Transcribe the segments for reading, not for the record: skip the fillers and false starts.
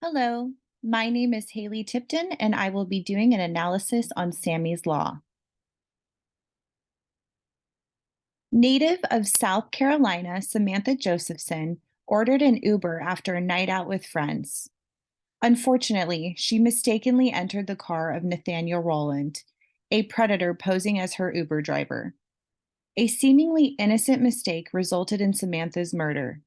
Hello, my name is Haley Tipton, and I will be doing an analysis on Sami's Law. Native of South Carolina, Samantha Josephson ordered an Uber after a night out with friends. Unfortunately, she mistakenly entered the car of Nathaniel Rowland, a predator posing as her Uber driver. A seemingly innocent mistake resulted in Samantha's murder.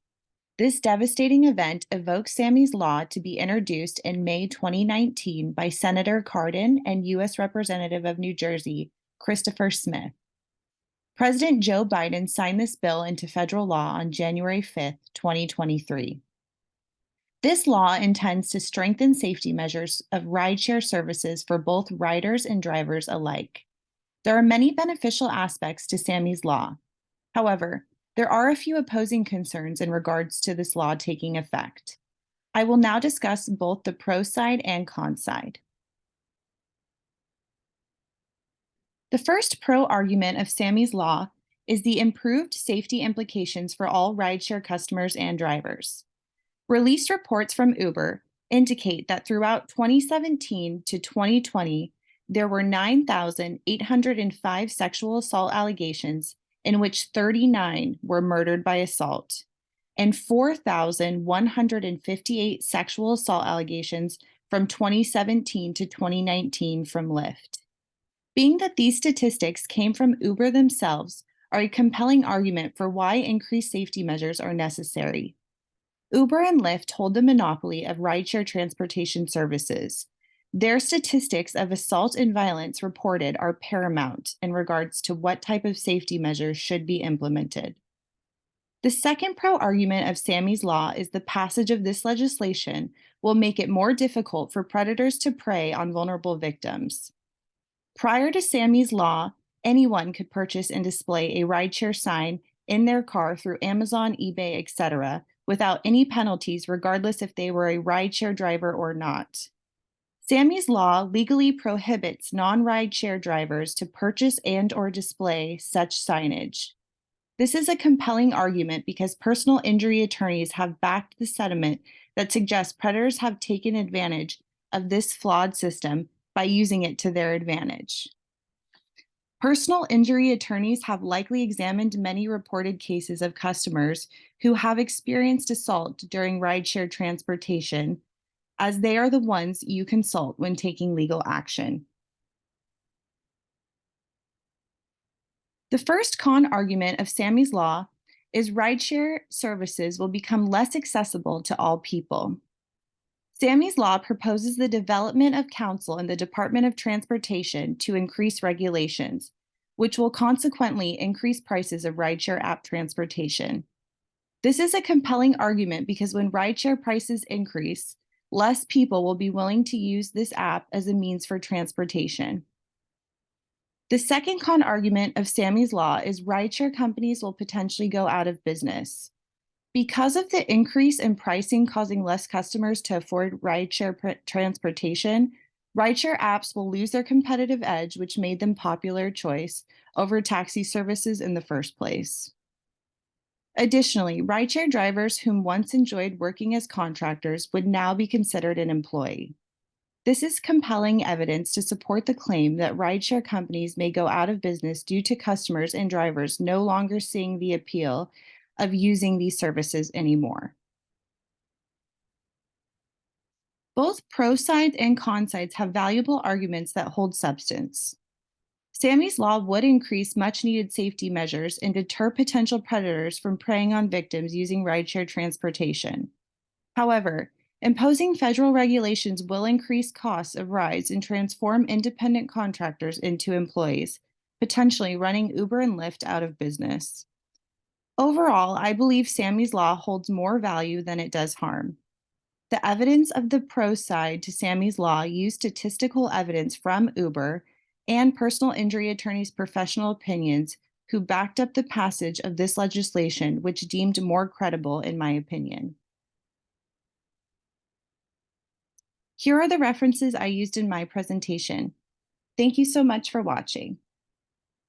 This devastating event evoked Sami's Law to be introduced in May 2019 by Senator Cardin and U.S. Representative of New Jersey, Christopher Smith. President Joe Biden signed this bill into federal law on January 5, 2023. This law intends to strengthen safety measures of rideshare services for both riders and drivers alike. There are many beneficial aspects to Sami's Law. However, there are a few opposing concerns in regards to this law taking effect. I will now discuss both the pro side and con side. The first pro argument of Sami's Law is the improved safety implications for all rideshare customers and drivers. Released reports from Uber indicate that throughout 2017 to 2020, there were 9,805 sexual assault allegations, in which 39 were murdered by assault, and 4,158 sexual assault allegations from 2017 to 2019 from Lyft. Being that these statistics came from Uber themselves are a compelling argument for why increased safety measures are necessary. Uber and Lyft hold the monopoly of rideshare transportation services. Their statistics of assault and violence reported are paramount in regards to what type of safety measures should be implemented. The second pro argument of Sami's Law is the passage of this legislation will make it more difficult for predators to prey on vulnerable victims. Prior to Sami's Law, anyone could purchase and display a rideshare sign in their car through Amazon, eBay, etc., without any penalties, regardless if they were a rideshare driver or not. Sami's Law legally prohibits non-rideshare drivers to purchase and/or display such signage. This is a compelling argument because personal injury attorneys have backed the sentiment that suggests predators have taken advantage of this flawed system by using it to their advantage. Personal injury attorneys have likely examined many reported cases of customers who have experienced assault during rideshare transportation, as they are the ones you consult when taking legal action. The first con argument of Sami's Law is rideshare services will become less accessible to all people. Sami's Law proposes the development of counsel in the Department of Transportation to increase regulations, which will consequently increase prices of rideshare app transportation. This is a compelling argument because when rideshare prices increase, less people will be willing to use this app as a means for transportation. The second con argument of Sami's Law is rideshare companies will potentially go out of business. Because of the increase in pricing causing less customers to afford rideshare transportation, rideshare apps will lose their competitive edge, which made them popular choice over taxi services in the first place. Additionally, rideshare drivers whom once enjoyed working as contractors would now be considered an employee. This is compelling evidence to support the claim that rideshare companies may go out of business due to customers and drivers no longer seeing the appeal of using these services anymore. Both pro sides and con sides have valuable arguments that hold substance. Sami's Law would increase much needed safety measures and deter potential predators from preying on victims using rideshare transportation. However, imposing federal regulations will increase costs of rides and transform independent contractors into employees, potentially running Uber and Lyft out of business. Overall, I believe Sami's Law holds more value than it does harm. The evidence of the pro side to Sami's Law used statistical evidence from Uber and personal injury attorneys' professional opinions who backed up the passage of this legislation, which deemed more credible in my opinion. Here are the references I used in my presentation. Thank you so much for watching.